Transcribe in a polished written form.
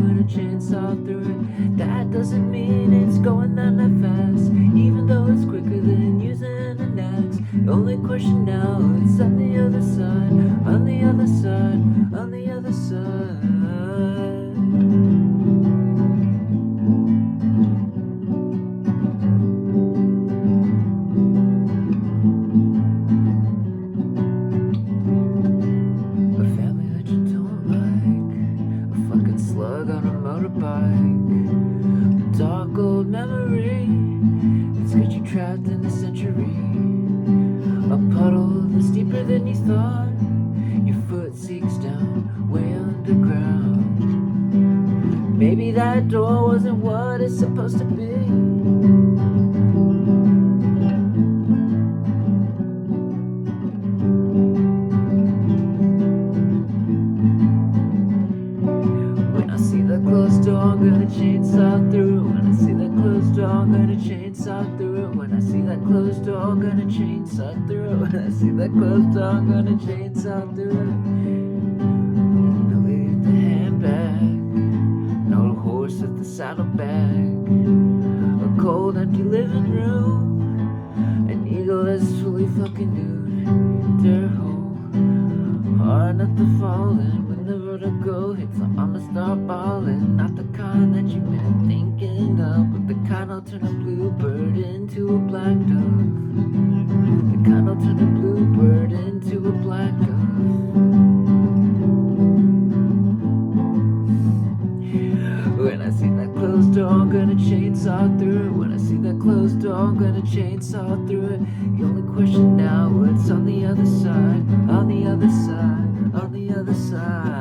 gonna chainsaw through it. That doesn't mean it's going that fast, even though it's quicker than using an axe. The only question now, it's on the other side, on the other side, on the other side. Slug on a motorbike, a dark old memory that's got you trapped in a century. A puddle that's deeper than you thought. Your foot seeks down, way underground. Maybe that door wasn't what it's supposed to be. Closed door, I'm gonna chainsaw through it. When I see that closed door, I'm gonna chainsaw through it. When I see that closed door, I'm gonna chainsaw through it. When I see that closed door, I'm gonna chainsaw through it. And I leave the handbag, an old horse with the saddlebag, a cold empty living room, an eagle that's fully fucking nude. Dirt hole, hard not to fall in. When the vertigo hits, I'ma start balling. Not the kind that you've been thinking of, but the kind that'll turn a bluebird into a black dove. The kind that'll turn a bluebird into a black dove. When I see that closed door, I'm gonna chainsaw through it. When I see that closed door, I'm gonna chainsaw through it. The only question now, what's on the other side, on the other side, on the other side.